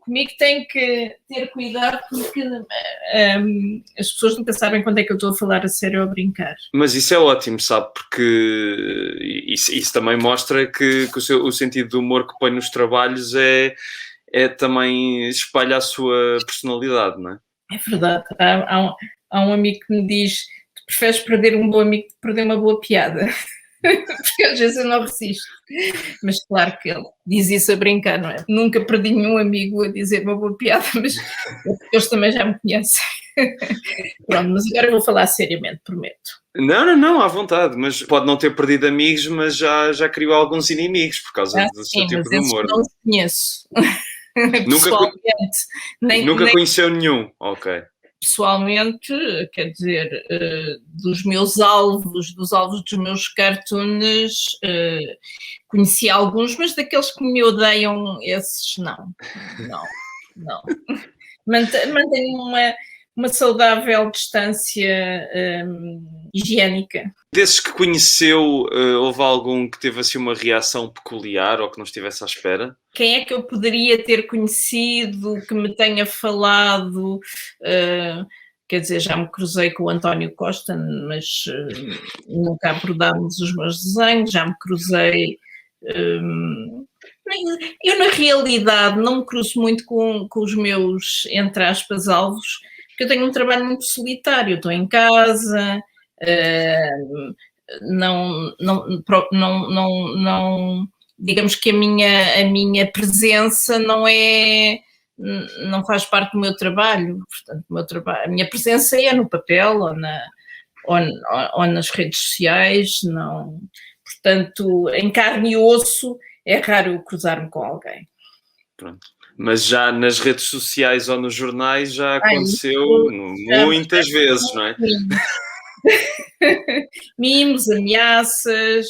comigo tem que ter cuidado porque as pessoas nunca sabem quando é que eu estou a falar a sério ou a brincar. Mas isso é ótimo, sabe? Porque isso também mostra que o sentido do humor que põe nos trabalhos também espalha a sua personalidade, não é? É verdade. Há um amigo que me diz: tu preferes perder um bom amigo que perder uma boa piada. Porque às vezes eu não resisto. Mas claro que ele diz isso a brincar, não é? Nunca perdi nenhum amigo a dizer uma boa piada, mas eles também já me conhecem. Pronto, mas agora eu vou falar seriamente, prometo. Não, à vontade, mas pode não ter perdido amigos, mas já criou alguns inimigos por causa do seu tipo de humor. Não os conheço. Nunca conheceu nenhum, ok. Pessoalmente, quer dizer, dos meus alvos, dos alvos dos meus cartoons, conheci alguns, mas daqueles que me odeiam, esses não. Mantenho uma saudável distância higiênica. Desses que conheceu, houve algum que teve assim uma reação peculiar ou que não estivesse à espera? Quem é que eu poderia ter conhecido que me tenha falado? Quer dizer, já me cruzei com o António Costa, mas nunca abordámos os meus desenhos, já me cruzei. Eu, na realidade, não me cruzo muito com os meus, entre aspas, alvos, porque eu tenho um trabalho muito solitário, estou em casa, não, digamos que a minha presença não faz parte do meu trabalho, portanto, a minha presença é no papel ou nas redes sociais, não, portanto, em carne e osso é raro cruzar-me com alguém. Pronto. Mas já nas redes sociais ou nos jornais já aconteceu muitas vezes, não é? Mimos, ameaças,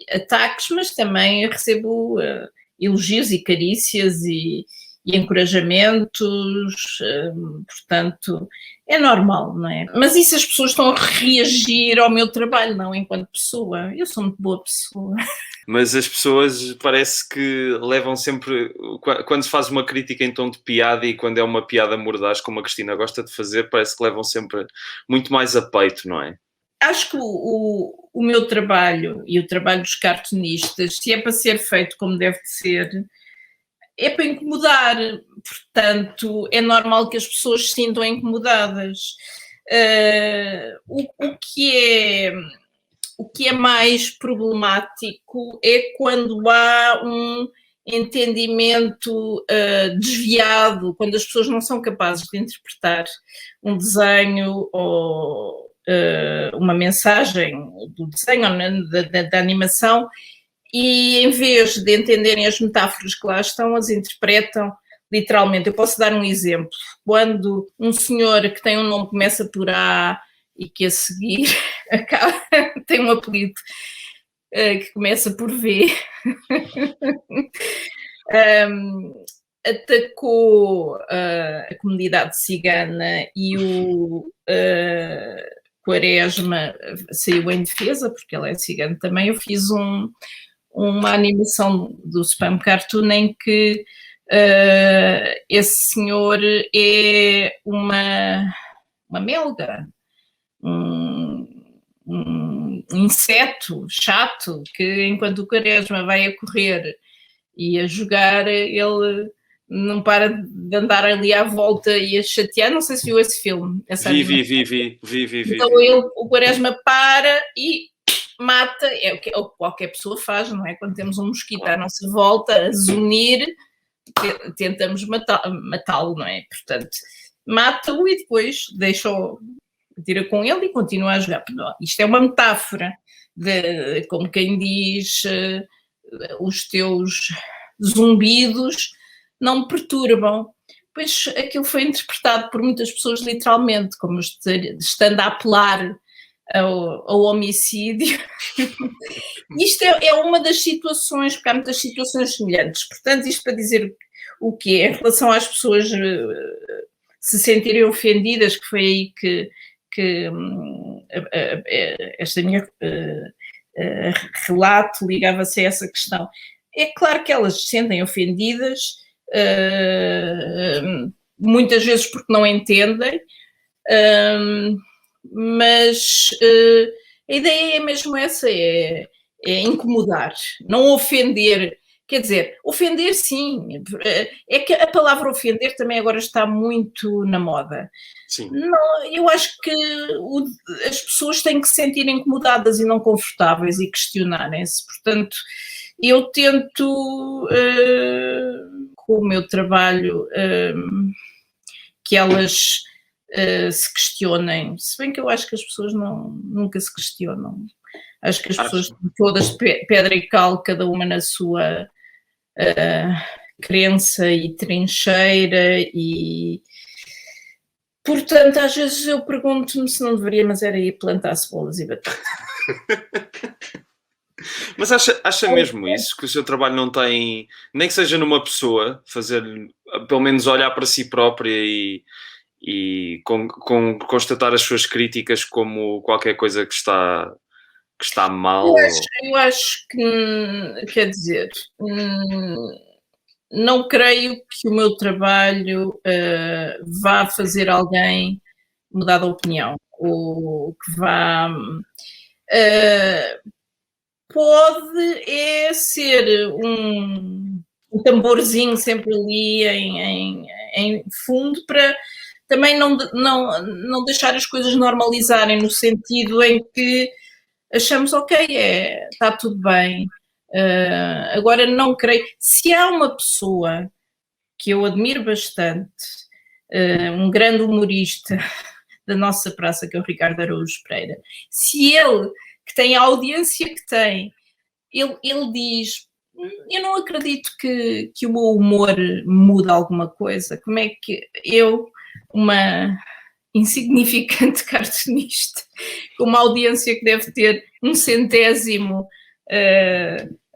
ataques, mas também recebo elogios e carícias e encorajamentos, portanto, é normal, não é? Mas isso as pessoas estão a reagir ao meu trabalho, não enquanto pessoa. Eu sou muito boa pessoa. Mas as pessoas parece que levam sempre, quando se faz uma crítica em tom de piada e quando é uma piada mordaz, como a Cristina gosta de fazer, parece que levam sempre muito mais a peito, não é? Acho que o meu trabalho e o trabalho dos cartunistas, se é para ser feito como deve de ser, é para incomodar, portanto, é normal que as pessoas se sintam incomodadas. O que é mais problemático é quando há um entendimento desviado, quando as pessoas não são capazes de interpretar um desenho ou uma mensagem do desenho ou da animação, e em vez de entenderem as metáforas que lá estão, as interpretam literalmente. Eu posso dar um exemplo. Quando um senhor que tem um nome que começa por A e que a seguir tem um apelido que começa por V, atacou a comunidade cigana e o Quaresma saiu em defesa, porque ele é cigano também. Eu fiz uma animação do Spam Cartoon em que esse senhor é uma melga, um inseto chato, que enquanto o Quaresma vai a correr e a jogar, ele não para de andar ali à volta e a chatear. Não sei se viu esse filme. Vi. Então o Quaresma para e mata, é o que qualquer pessoa faz, não é? Quando temos um mosquito à nossa volta a zunir, tentamos matá-lo, não é? Portanto, mata-o e depois tira com ele e continua a jogar. Isto é uma metáfora, como quem diz, os teus zumbidos não me perturbam. Pois aquilo foi interpretado por muitas pessoas literalmente, como estando a apelar ao homicídio. Isto é uma das situações, porque há muitas situações semelhantes. Portanto, isto para dizer o quê? Em relação às pessoas se sentirem ofendidas, que foi aí que esta minha relato ligava-se a essa questão. é claro que elas se sentem ofendidas, muitas vezes porque não entendem, mas a ideia é mesmo essa, é incomodar, não ofender. Quer dizer, ofender sim, é que a palavra ofender também agora está muito na moda. Sim. Não, eu acho que as pessoas têm que se sentir incomodadas e não confortáveis e questionarem-se. Portanto, eu tento, com o meu trabalho, que elas se questionem, se bem que eu acho que as pessoas nunca se questionam. Acho que as pessoas estão todas de pedra e cal, cada uma na sua crença e trincheira, e portanto às vezes eu pergunto-me se não deveria, mas era ir plantar cebolas e batatas. Mas acha mesmo isso, que o seu trabalho não tem, nem que seja numa pessoa, fazer pelo menos olhar para si própria e constatar as suas críticas como qualquer coisa que está mal? Eu acho que, quer dizer, não creio que o meu trabalho vá fazer alguém mudar de opinião, ou que vá... pode ser um tamborzinho sempre ali em fundo para também não deixar as coisas normalizarem, no sentido em que achamos, ok, está tudo bem. Agora não creio. Se há uma pessoa que eu admiro bastante, um grande humorista da nossa praça, que é o Ricardo Araújo Pereira, se ele, que tem a audiência que tem, ele diz: eu não acredito que o meu humor mude alguma coisa. Como é que eu, uma insignificante cartunista, com uma audiência que deve ter 1/100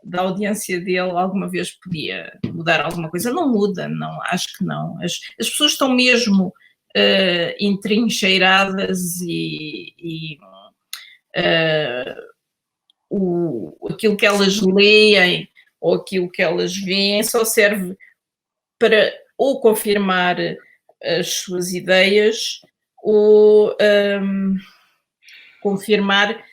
da audiência dele, alguma vez podia mudar alguma coisa? Não muda, não, acho que não. As pessoas estão mesmo entrincheiradas e aquilo que elas leem ou aquilo que elas veem só serve para ou confirmar as suas ideias ou confirmar,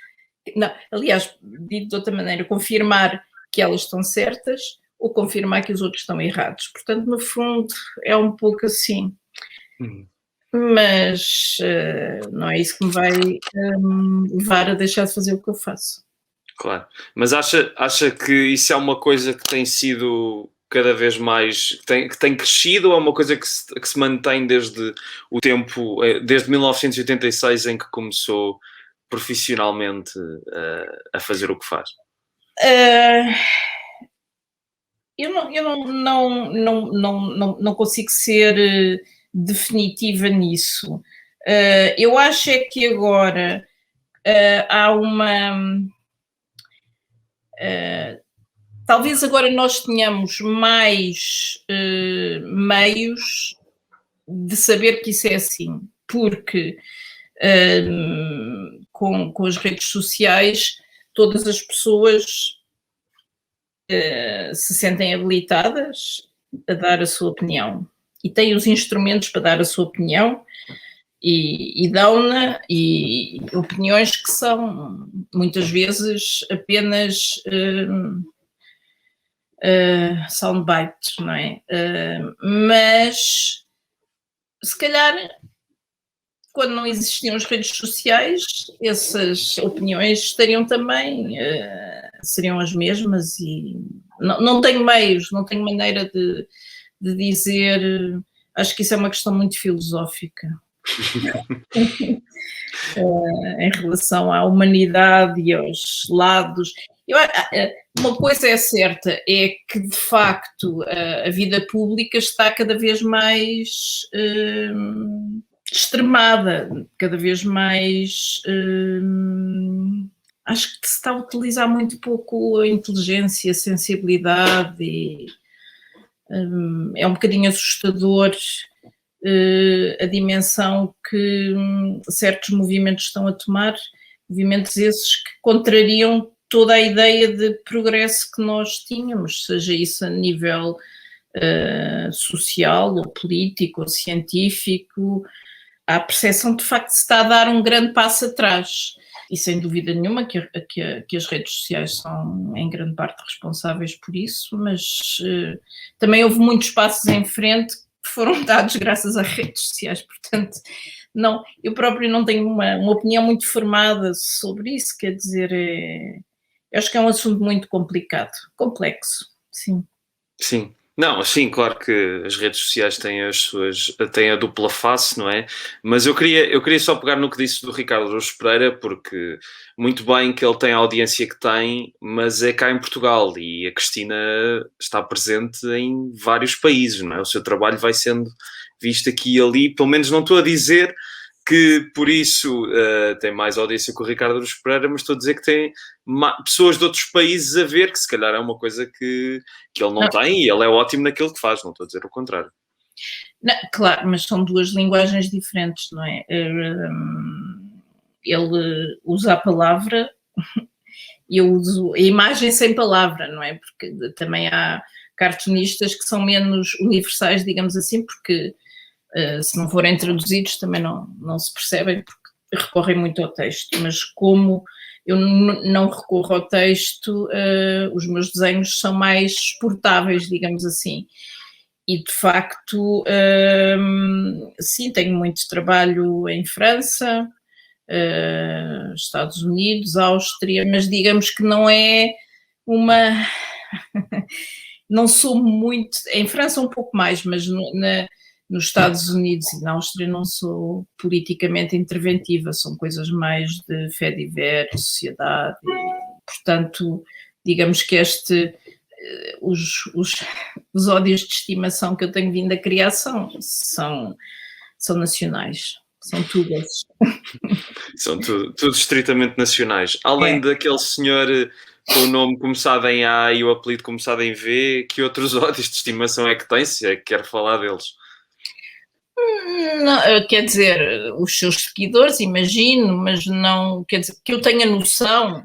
não, aliás, dito de outra maneira, confirmar que elas estão certas ou confirmar que os outros estão errados. Portanto, no fundo, é um pouco assim. Mas não é isso que me vai levar a deixar de fazer o que eu faço. Claro. Mas acha que isso é uma coisa que tem sido cada vez mais, que tem crescido, ou é uma coisa que se mantém desde o tempo, desde 1986, em que começou profissionalmente a fazer o que faz? Eu não consigo ser definitiva nisso. Eu acho é que agora há uma... talvez agora nós tenhamos mais meios de saber que isso é assim, porque com as redes sociais todas as pessoas se sentem habilitadas a dar a sua opinião e têm os instrumentos para dar a sua opinião e dão-na, e opiniões que são muitas vezes apenas soundbites, não é? Mas se calhar quando não existiam as redes sociais, essas opiniões estariam também, seriam as mesmas, e não tenho meios, não tenho maneira de dizer. Acho que isso é uma questão muito filosófica. Em relação à humanidade e aos lados. Uma coisa é certa, é que de facto a vida pública está cada vez mais extremada, cada vez mais... acho que se está a utilizar muito pouco a inteligência, a sensibilidade, e é um bocadinho assustador a dimensão que certos movimentos estão a tomar, movimentos esses que contrariam toda a ideia de progresso que nós tínhamos, seja isso a nível social, ou político, ou científico, há a percepção de facto que se está a dar um grande passo atrás. E sem dúvida nenhuma que as redes sociais são em grande parte responsáveis por isso, mas também houve muitos passos em frente que foram dados graças às redes sociais, portanto, não, eu próprio não tenho uma opinião muito formada sobre isso, quer dizer, eu acho que é um assunto muito complicado, complexo, sim. Sim. Não, sim, claro que as redes sociais têm a dupla face, não é? Mas eu queria só pegar no que disse do Ricardo Araújo Pereira, porque muito bem que ele tem a audiência que tem, mas é cá em Portugal e a Cristina está presente em vários países, não é? O seu trabalho vai sendo visto aqui e ali, pelo menos não estou a dizer que por isso tem mais audiência que o Ricardo Araújo Pereira, mas estou a dizer que tem pessoas de outros países a ver, que se calhar é uma coisa que ele não tem e ele é ótimo naquilo que faz, não estou a dizer o contrário. Não, claro, mas são duas linguagens diferentes, não é? Ele usa a palavra e eu uso a imagem sem palavra, não é? Porque também há cartunistas que são menos universais, digamos assim, porque se não forem traduzidos também não se percebem, porque recorrem muito ao texto, mas como eu não recorro ao texto, os meus desenhos são mais exportáveis, digamos assim. E, de facto, sim, tenho muito trabalho em França, Estados Unidos, Áustria, mas digamos que não é uma... não sou muito... Em França um pouco mais, mas nos Estados Unidos e na Áustria não sou politicamente interventiva, são coisas mais de fé divers, sociedade, e, portanto, digamos que os ódios de estimação que eu tenho vindo a criar são nacionais, são todas. São tudo estritamente nacionais. Além daquele senhor com o nome começado em A e o apelido começado em V, que outros ódios de estimação é que tem, se é que quer falar deles? Não, quer dizer, os seus seguidores, imagino, mas não, quer dizer, que eu tenha noção,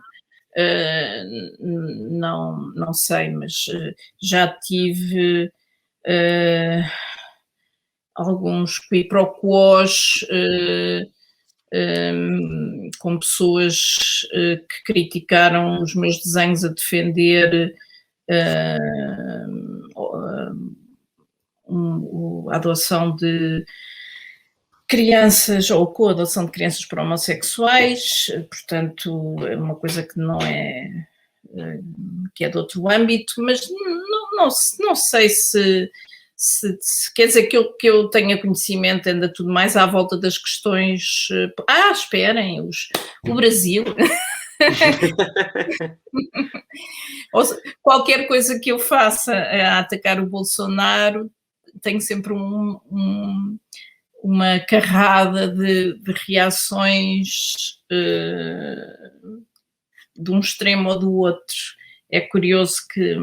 não sei, mas já tive alguns quiproquos com pessoas que criticaram os meus desenhos a defender a adoção de crianças ou com a adoção de crianças para homossexuais, portanto é uma coisa que não é, que é de outro âmbito, mas não sei se quer dizer que eu tenha conhecimento, anda tudo mais à volta das questões. Esperem, o Brasil. Qualquer coisa que eu faça a atacar o Bolsonaro, tenho sempre uma carrada de reações de um extremo ou do outro. É curioso que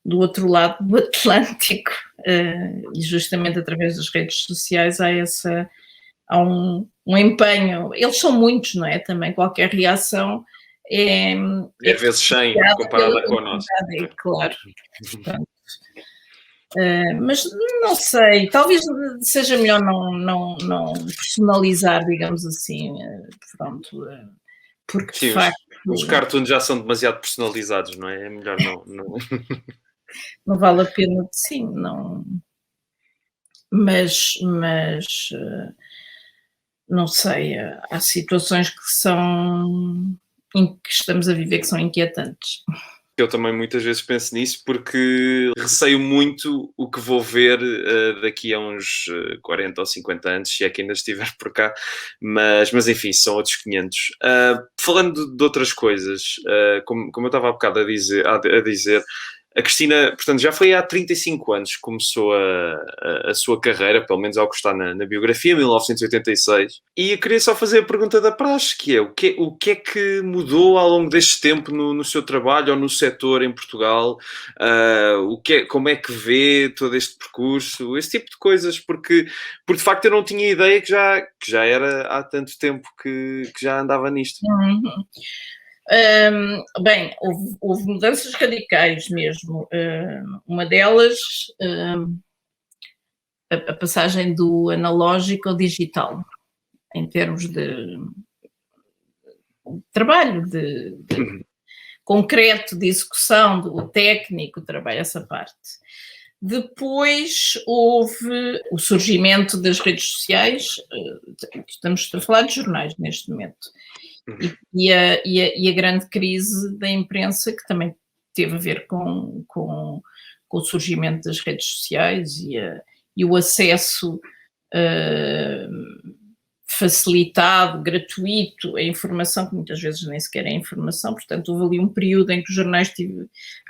do outro lado do Atlântico, e justamente através das redes sociais há um empenho. Eles são muitos, não é? Também qualquer reação é vezes 100 comparada com a nossa. Claro. Portanto, mas não sei, talvez seja melhor não personalizar, digamos assim, pronto, porque sim, de facto... Os cartoons já são demasiado personalizados, não é? É melhor não... não vale a pena, sim, não... Mas não sei, há situações em que estamos a viver que são inquietantes. Eu também muitas vezes penso nisso porque receio muito o que vou ver daqui a uns 40 ou 50 anos, se é que ainda estiver por cá, mas enfim, são outros 500. Falando de outras coisas, como eu estava há bocado a dizer A Cristina, portanto, já foi há 35 anos que começou a sua carreira, pelo menos ao que está na biografia, 1986. E eu queria só fazer a pergunta da praxe, que é o que é que mudou ao longo deste tempo no seu trabalho ou no setor em Portugal? Como é que vê todo este percurso? Esse tipo de coisas, porque de facto eu não tinha ideia que já era há tanto tempo que já andava nisto. Uhum. Bem, houve mudanças radicais mesmo. Uma delas, a passagem do analógico ao digital, em termos de trabalho, de concreto, de execução, do técnico, trabalho, essa parte. Depois houve o surgimento das redes sociais, estamos a falar de jornais neste momento, e a grande crise da imprensa, que também teve a ver com o surgimento das redes sociais e o acesso facilitado, gratuito, a informação, que muitas vezes nem sequer é informação. Portanto, houve ali um período em que os jornais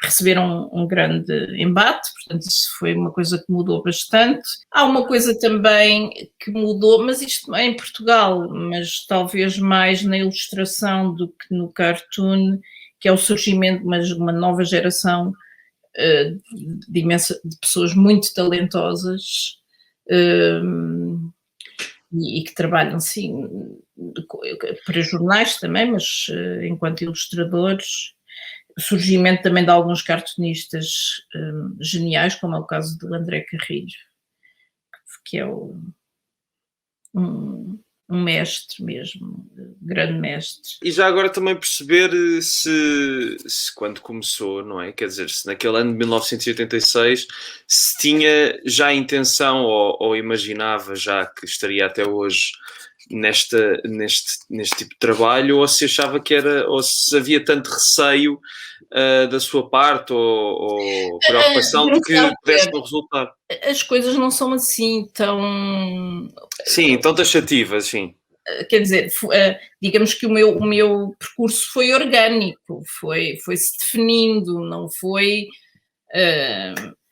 receberam um grande embate, portanto isso foi uma coisa que mudou bastante. Há uma coisa também que mudou, mas isto é em Portugal, mas talvez mais na ilustração do que no cartoon, que é o surgimento de uma nova geração de pessoas muito talentosas, e que trabalham, sim, para jornais também, mas enquanto ilustradores. Surgimento também de alguns cartunistas geniais, como é o caso do André Carrilho, que é um mestre mesmo, grande mestre. E já agora também perceber se quando começou, não é? Quer dizer, se naquele ano de 1986 se tinha já a intenção ou imaginava já que estaria até hoje neste tipo de trabalho, ou se achava que era, ou se havia tanto receio da sua parte ou preocupação de que pudesse não resultar. As coisas não são assim tão... Sim, tão taxativas, sim. Quer dizer, digamos que o meu percurso foi orgânico, foi-se definindo, não foi...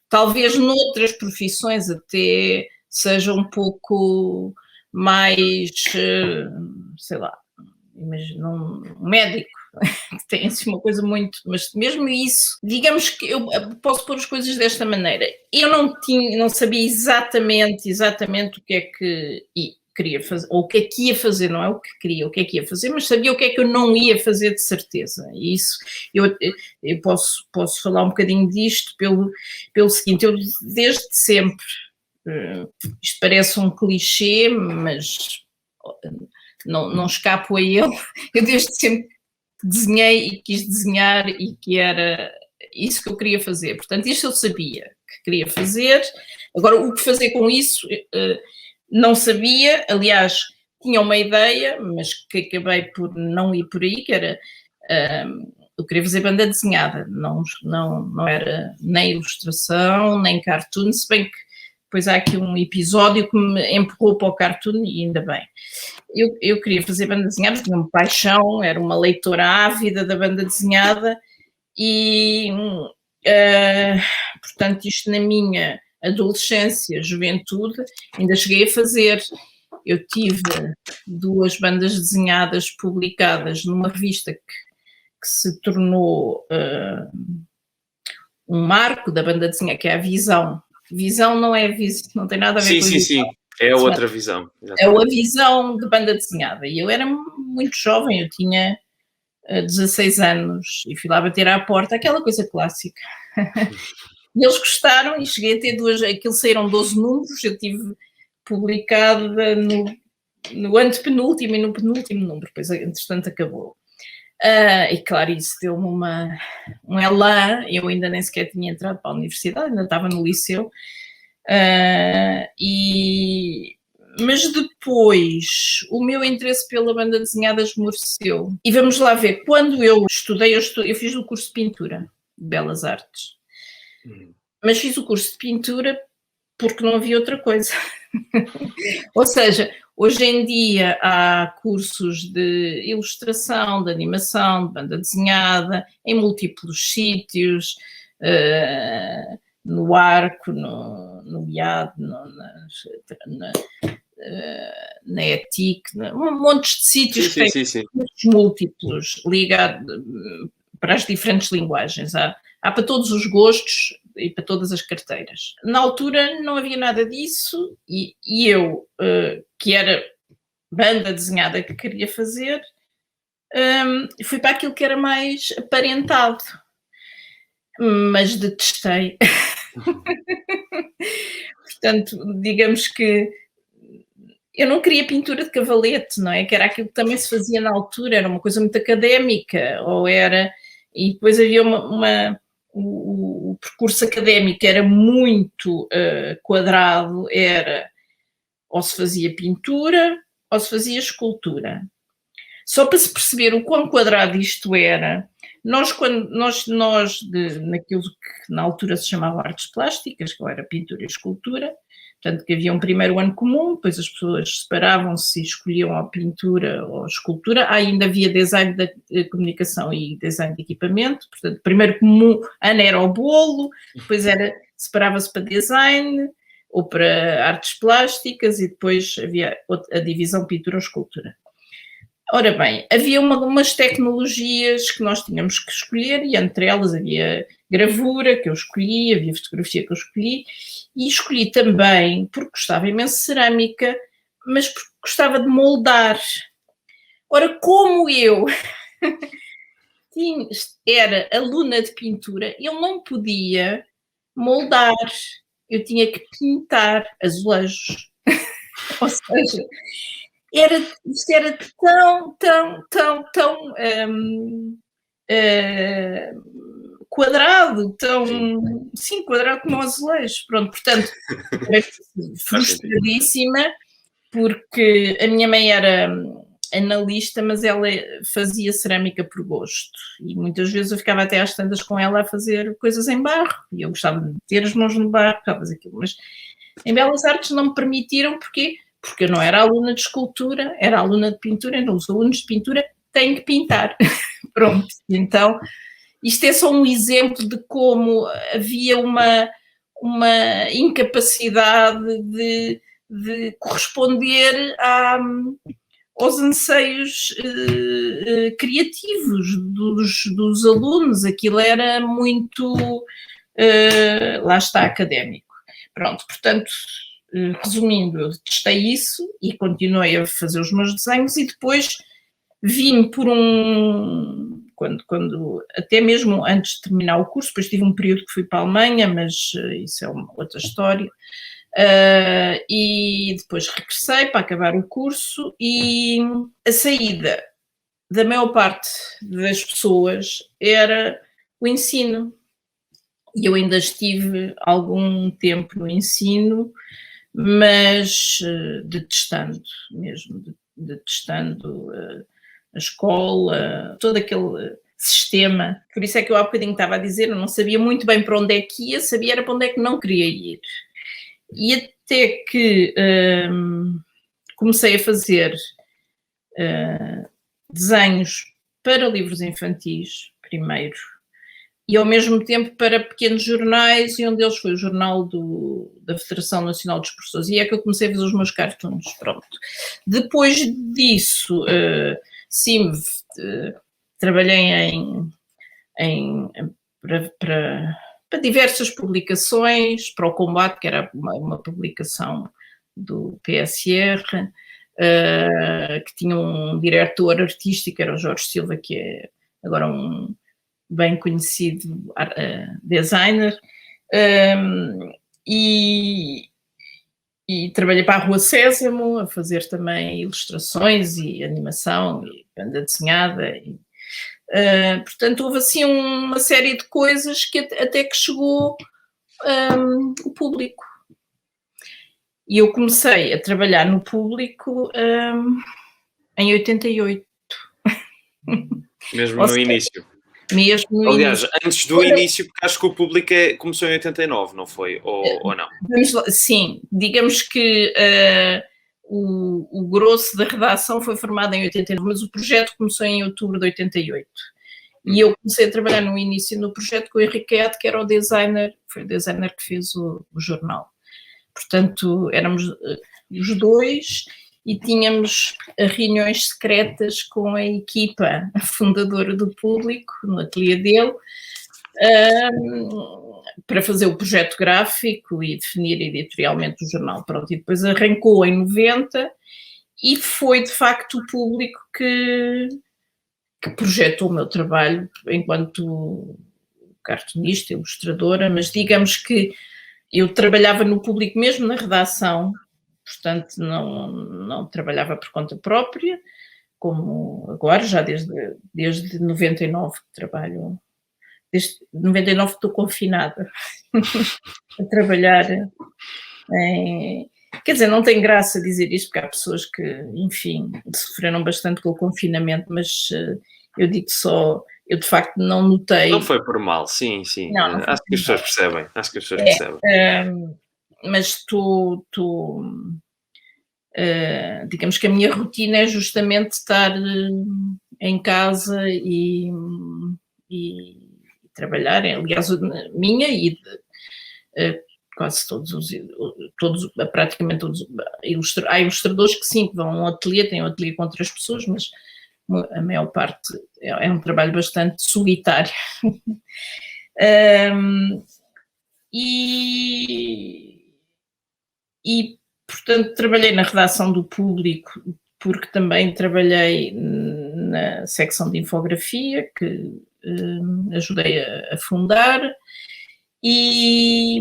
talvez noutras profissões até seja um pouco mais, sei lá, imagina um médico, que tem assim uma coisa muito... Mas mesmo isso, digamos que eu posso pôr as coisas desta maneira. Eu não sabia exatamente o que é que... queria fazer, ou o que é que ia fazer, não é o que queria, o que é que ia fazer, mas sabia o que é que eu não ia fazer de certeza. E isso, eu posso falar um bocadinho disto pelo seguinte: eu desde sempre, isto parece um clichê, mas não escapo a ele, eu desde sempre desenhei e quis desenhar e que era isso que eu queria fazer. Portanto, isto eu sabia que queria fazer. Agora, o que fazer com isso... não sabia, aliás, tinha uma ideia, mas que acabei por não ir por aí, que era, eu queria fazer banda desenhada, não era nem ilustração, nem cartoon, se bem que depois há aqui um episódio que me empurrou para o cartoon e ainda bem. Eu queria fazer banda desenhada, tinha uma paixão, era uma leitora ávida da banda desenhada e, portanto, isto na minha... adolescência, juventude, ainda cheguei a fazer. Eu tive 2 bandas desenhadas publicadas numa revista que se tornou um marco da banda desenhada, que é a Visão. Visão não é Visão, não tem nada a ver com isso. Sim, é outra visão. É a Visão de banda desenhada. E eu era muito jovem, eu tinha 16 anos e fui lá bater à porta, aquela coisa clássica. E eles gostaram e cheguei a ter 2, aquilo saíram 12 números, eu tive publicada no antepenúltimo e no penúltimo número, depois entretanto acabou. E claro, isso deu-me um elan, eu ainda nem sequer tinha entrado para a universidade, ainda estava no liceu, mas depois o meu interesse pela banda desenhada esmoreceu. E vamos lá ver, quando eu estudei, eu fiz o curso de pintura, de Belas Artes. Mas fiz o curso de pintura porque não havia outra coisa. Ou seja, hoje em dia há cursos de ilustração, de animação, de banda desenhada, em múltiplos sítios, no Arco, no IAD, na ETIC, um monte de sítios que têm múltiplos ligados para as diferentes linguagens. Há para todos os gostos e para todas as carteiras. Na altura não havia nada disso e eu, que era banda desenhada que queria fazer, fui para aquilo que era mais aparentado, mas detestei. Portanto, digamos que eu não queria pintura de cavalete, não é? Que era aquilo que também se fazia na altura, era uma coisa muito académica, e depois havia o percurso académico era muito quadrado, era ou se fazia pintura ou se fazia escultura. Só para se perceber o quão quadrado isto era, nós naquilo que na altura se chamava artes plásticas, que era pintura e escultura, portanto que havia um primeiro ano comum, depois as pessoas separavam-se e escolhiam a pintura ou a escultura, ainda havia design da comunicação e design de equipamento, portanto o primeiro comum ano era o bolo, depois separava-se para design ou para artes plásticas e depois havia a divisão pintura ou escultura. Ora bem, havia umas tecnologias que nós tínhamos que escolher e entre elas havia gravura que eu escolhi, havia fotografia que eu escolhi e escolhi também porque gostava imenso de cerâmica, mas porque gostava de moldar. Ora, como eu era aluna de pintura, eu não podia moldar, eu tinha que pintar azulejos. Ou seja, isto era tão quadrado, quadrado como azulejos. Pronto, portanto, frustradíssima, porque a minha mãe era analista, mas ela fazia cerâmica por gosto. E muitas vezes eu ficava até às tantas com ela a fazer coisas em barro. E eu gostava de ter as mãos no barro, gostava de fazer aquilo. Mas em Belas Artes não me permitiram, porque eu não era aluna de escultura, era aluna de pintura, então os alunos de pintura têm que pintar. Pronto, então isto é só um exemplo de como havia uma incapacidade de corresponder aos anseios criativos dos alunos. Aquilo era muito, lá está, académico. Pronto, portanto, resumindo, eu testei isso e continuei a fazer os meus desenhos e depois vim por quando até mesmo antes de terminar o curso, depois tive um período que fui para a Alemanha, mas isso é uma outra história, e depois regressei para acabar o curso e a saída da maior parte das pessoas era o ensino. E eu ainda estive algum tempo no ensino, mas detestando mesmo, detestando a escola, todo aquele sistema. Por isso é que eu há bocadinho estava a dizer, eu não sabia muito bem para onde é que ia, sabia era para onde é que não queria ir. E até que comecei a fazer desenhos para livros infantis, primeiro, e ao mesmo tempo para pequenos jornais, e um deles foi o jornal da Federação Nacional dos Professores, e é que eu comecei a fazer os meus cartoons, pronto. Depois disso, sim, trabalhei para diversas publicações, para o Combate, que era uma publicação do PSR, que tinha um diretor artístico, era o Jorge Silva, que é agora um bem conhecido designer, e trabalhei para a Rua Sésamo a fazer também ilustrações e animação e banda desenhada. Portanto, houve assim uma série de coisas que até que chegou o público. E eu comecei a trabalhar no público em 88. Mesmo no início. Aliás, antes do início, porque acho que o público começou em 89, não foi? Ou não? Sim, digamos que o grosso da redação foi formado em 89, mas o projeto começou em outubro de 88. E eu comecei a trabalhar no início no projeto com o Henrique Caiado, que era o designer, foi o designer que fez o jornal. Portanto, éramos os dois e tínhamos reuniões secretas com a equipa fundadora do Público, no ateliê dele, para fazer o projeto gráfico e definir editorialmente o jornal. Pronto, e depois arrancou em 90 e foi, de facto, o Público que projetou o meu trabalho enquanto cartunista, ilustradora, mas digamos que eu trabalhava no Público mesmo na redação, portanto não trabalhava por conta própria, como agora, já desde 99 que trabalho, desde 99 estou confinada a trabalhar quer dizer, não tem graça dizer isto, porque há pessoas que, enfim, sofreram bastante com o confinamento, mas eu digo só, eu de facto não notei... Não foi por mal, sim. Não acho que as pessoas percebem, percebem. Mas digamos que a minha rotina é justamente estar em casa e trabalhar, aliás, minha e de quase praticamente todos, há ilustradores que sim, que vão a um ateliê, têm um ateliê com outras pessoas, mas a maior parte é um trabalho bastante solitário. E, portanto, trabalhei na redação do Público, porque também trabalhei na secção de infografia, que ajudei a fundar, e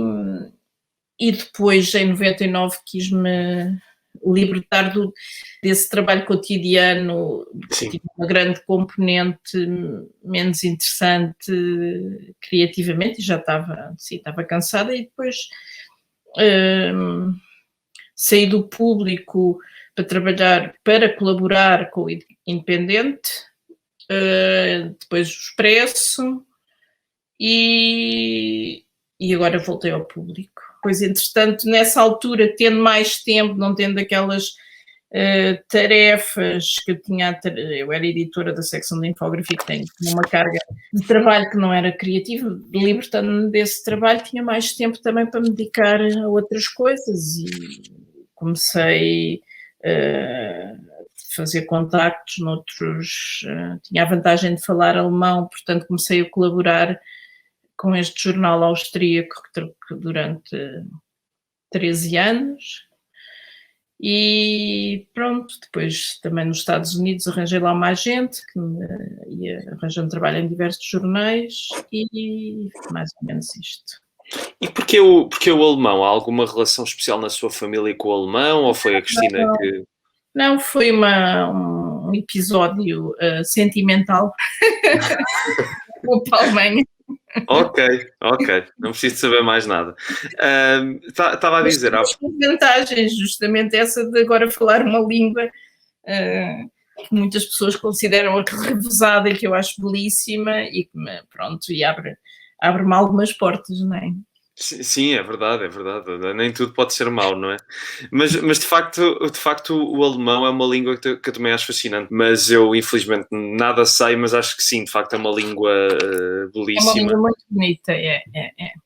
depois, em 99, quis-me libertar desse trabalho cotidiano, que tinha uma grande componente menos interessante criativamente, e já estava cansada, e depois saí do Público para trabalhar, para colaborar com o Independente, depois o Expresso, e agora voltei ao Público. Pois, entretanto, nessa altura, tendo mais tempo, não tendo aquelas tarefas que eu tinha, eu era editora da secção de infografia, que tinha uma carga de trabalho que não era criativa, libertando-me desse trabalho, tinha mais tempo também para me dedicar a outras coisas e comecei a fazer contactos noutros, tinha a vantagem de falar alemão, portanto comecei a colaborar com este jornal austríaco durante 13 anos e pronto, depois também nos Estados Unidos arranjei lá mais gente que me ia arranjando trabalho em diversos jornais e mais ou menos isto. E porquê o alemão? Há alguma relação especial na sua família com o alemão ou foi a Cristina que... Não, foi um episódio sentimental com a Alemanha. Ok, não preciso saber mais nada. Estava a dizer... As vantagens, justamente essa de agora falar uma língua que muitas pessoas consideram revesada e que eu acho belíssima e que e abre-me algumas portas, não é? Sim, é verdade. Nem tudo pode ser mau, não é? Mas de facto o alemão é uma língua que eu também acho fascinante. Mas eu, infelizmente, nada sei, mas acho que sim, de facto é uma língua belíssima. É uma língua muito bonita, é.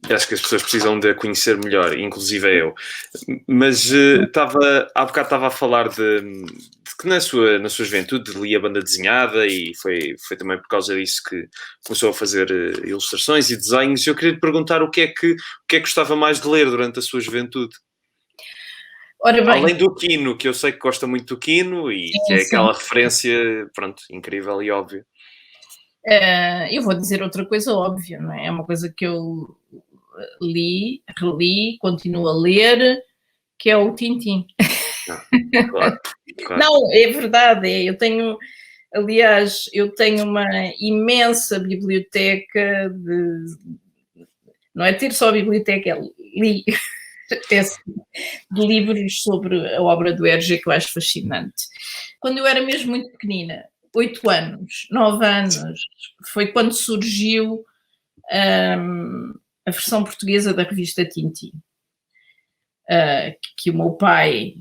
Acho que as pessoas precisam de a conhecer melhor, inclusive eu. Mas há bocado estava a falar de que na sua juventude lia banda desenhada e foi também por causa disso que começou a fazer ilustrações e desenhos. Eu queria lhe perguntar o que é que gostava mais de ler durante a sua juventude? Ora bem, além do Quino, que eu sei que gosta muito do Quino e que é aquela referência, pronto, incrível e óbvia. Eu vou dizer outra coisa óbvia, não é? É uma coisa que eu reli, continuo a ler, que é o Tintin. Claro. Não, é verdade, eu tenho uma imensa biblioteca não é ter só a biblioteca, é de livros sobre a obra do Hergé, que eu acho fascinante. Quando eu era mesmo muito pequenina, 8 anos, 9 anos, foi quando surgiu a versão portuguesa da revista Tintin, que o meu pai...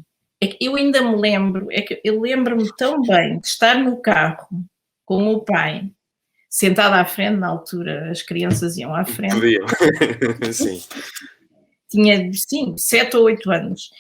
eu ainda me lembro, eu lembro-me tão bem de estar no carro com o meu pai, sentada à frente, na altura as crianças iam à frente. Podiam. Sim. Tinha, sim, 7 ou 8 anos.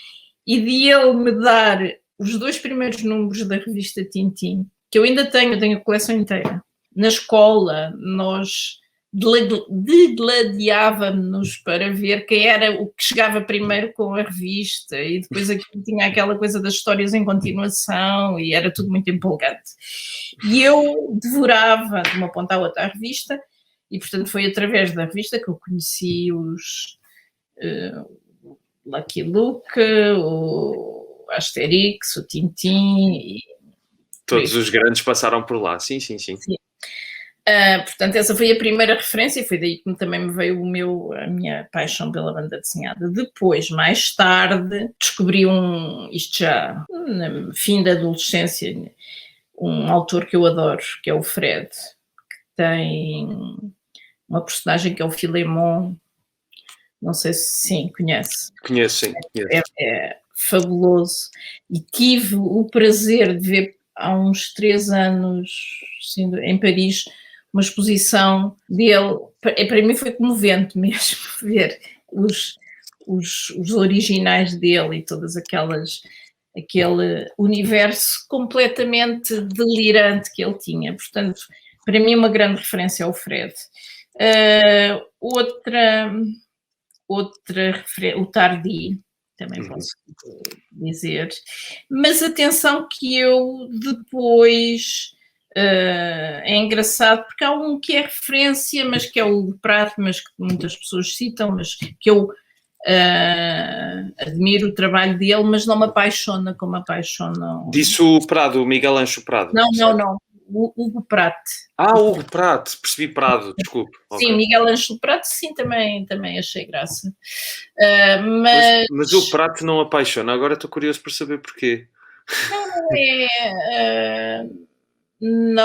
E de ele me dar os 2 primeiros números da revista Tintim, que eu ainda tenho a coleção inteira. Na escola, nós degladiávamos para ver quem era o que chegava primeiro com a revista, e depois aquilo tinha aquela coisa das histórias em continuação, e era tudo muito empolgante. E eu devorava de uma ponta à outra a revista, e portanto foi através da revista que eu conheci os Lucky Luke, o Asterix, o Tintim. Todos os grandes passaram por lá, sim. Portanto, essa foi a primeira referência e foi daí que também me veio a minha paixão pela banda desenhada. Depois, mais tarde, descobri isto já no fim da adolescência, um autor que eu adoro, que é o Fred, que tem uma personagem que é o Filemon. Não sei se sim, conhece. Conheço, sim. É fabuloso. E tive o prazer de ver há uns 3 anos, assim, em Paris, uma exposição dele. Para mim foi comovente mesmo ver os originais dele e todas aquele universo completamente delirante que ele tinha. Portanto, para mim uma grande referência ao Fred. Outra referência, o Tardi, também posso dizer. Mas atenção que eu depois... é engraçado porque há um que é referência, mas que é o Prato, mas que muitas pessoas citam, mas que eu admiro o trabalho dele, mas não me apaixona como apaixona. Disse o Prado, o Miguel Ancho Prado. Não. O Hugo Pratt. O Hugo Pratt, percebi Prado, desculpe. Sim, okay. Miguel Ancho Pratt, sim, também achei graça. Mas o Prato não apaixona, agora estou curioso por saber porquê. Não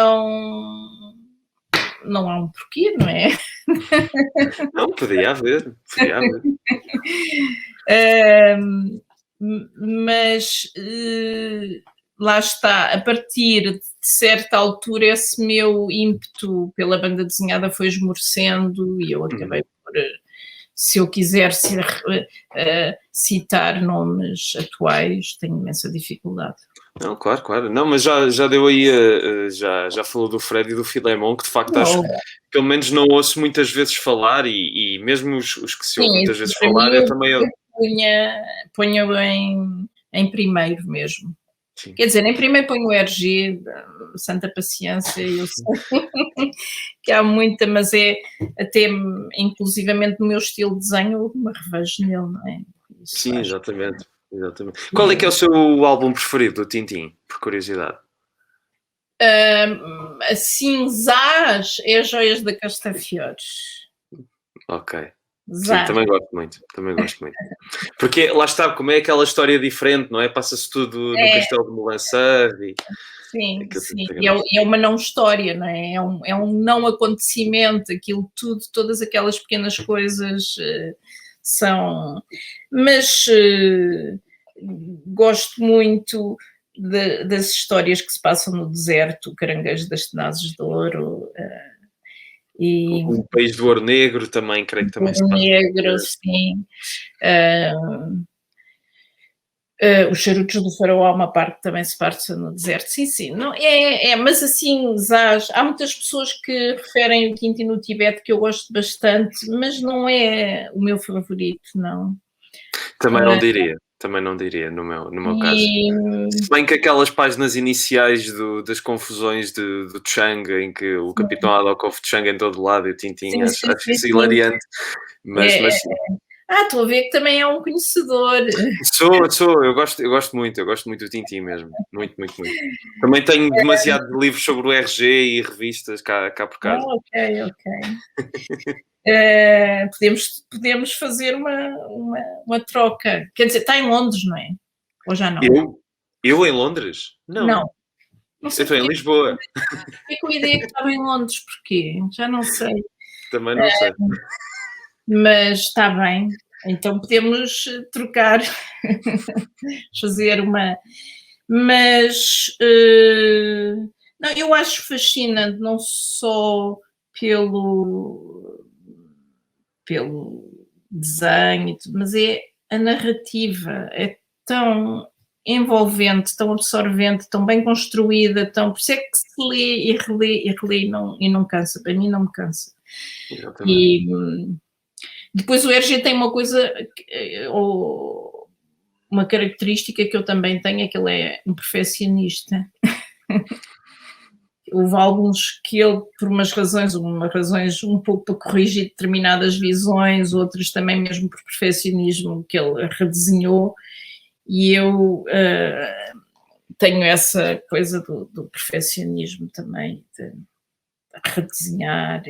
há um porquê, não é? Não, podia haver. Mas lá está, a partir de certa altura esse meu ímpeto pela banda desenhada foi esmorecendo e eu acabei por, se eu quiser citar nomes atuais, tenho imensa dificuldade. Não, claro. Não, mas já deu aí, já falou do Fred e do Filemon, que de facto acho que pelo menos não ouço muitas vezes falar e mesmo os que se ouvem muitas vezes falar, eu também... Ponho em primeiro mesmo. Sim. Quer dizer, em primeiro ponho o RG, santa paciência, eu sei que há muita, mas é até inclusivamente no meu estilo de desenho eu me revejo nele, não é? Isso sim, exatamente. Qual é que é o seu álbum preferido do Tintim, por curiosidade? Assim, Zaz é Joias da Castafiores. Ok. Sim, também gosto muito. Porque lá está, como é aquela história diferente, não é? Passa-se tudo no Castelo de Melançar e... Sim. E é uma não história, não é? É um não acontecimento, aquilo tudo, todas aquelas pequenas coisas são... Mas gosto muito das histórias que se passam no deserto, o Caranguejo das Tenazes de Ouro... E... O País do Ouro Negro também, creio que também se passa. Negro, sim. Os Charutos do Faraó, há uma parte que também se passa no deserto. Sim. Não, mas assim, há muitas pessoas que referem o Tintim no Tibete, que eu gosto bastante, mas não é o meu favorito, não. Também não diria no meu caso. Se bem que aquelas páginas iniciais das confusões do Chang, em que o Capitão Haddock ouve Chang em todo lado e o Tintim, acho isso hilariante. Mas estou a ver que também é um conhecedor. Sou, eu gosto muito do Tintim mesmo, muito. Também tenho demasiados livros sobre o RG e revistas cá por casa. Ok. Podemos fazer uma troca. Quer dizer, está em Londres, não é? Ou já não? Eu em Londres? Não sei. Eu estou em Lisboa. Fiquei com a ideia que estava em Londres, porquê? Já não sei. Também não sei. Mas está bem. Então podemos trocar, fazer uma... Mas Não, eu acho fascinante, não só pelo desenho e tudo, mas é a narrativa, é tão envolvente, tão absorvente, tão bem construída, tão, por isso é que se lê e relê e relê e não cansa, para mim não me cansa. Exatamente. E depois o Hergé tem uma coisa, ou uma característica que eu também tenho, é que ele é um perfeccionista. Houve alguns que ele, por umas razões um pouco para corrigir determinadas visões, outras também mesmo por perfeccionismo, que ele redesenhou, e eu tenho essa coisa do perfeccionismo também, de redesenhar.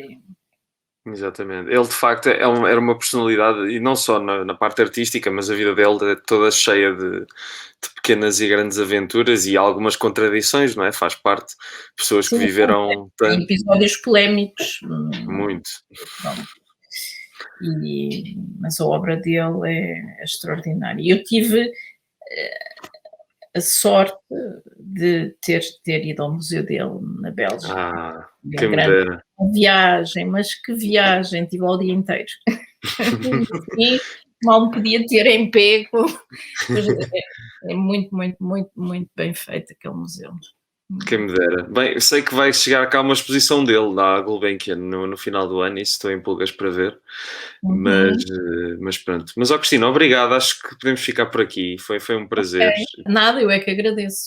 Exatamente. Ele de facto era uma personalidade, e não só na parte artística, mas a vida dele é toda cheia de pequenas e grandes aventuras e algumas contradições, não é? Faz parte. Pessoas que Sim, viveram tem tanto, episódios polémicos, muito. pronto, mas a obra dele é extraordinária. Eu tive a sorte de ter ido ao museu dele na Bélgica. Ah, Uma quem me grande dera. viagem, mas que viagem, tive ao dia inteiro. E mal me podia ter em pé. É muito, muito, muito, muito bem feito aquele museu. Quem me dera. Bem, eu sei que vai chegar cá uma exposição dele na Gulbenkian no final do ano, isso estou em pulgas para ver. Uhum. Mas pronto. Mas, ó Cristina, obrigado. Acho que podemos ficar por aqui. Foi um prazer. Nada, eu é que agradeço.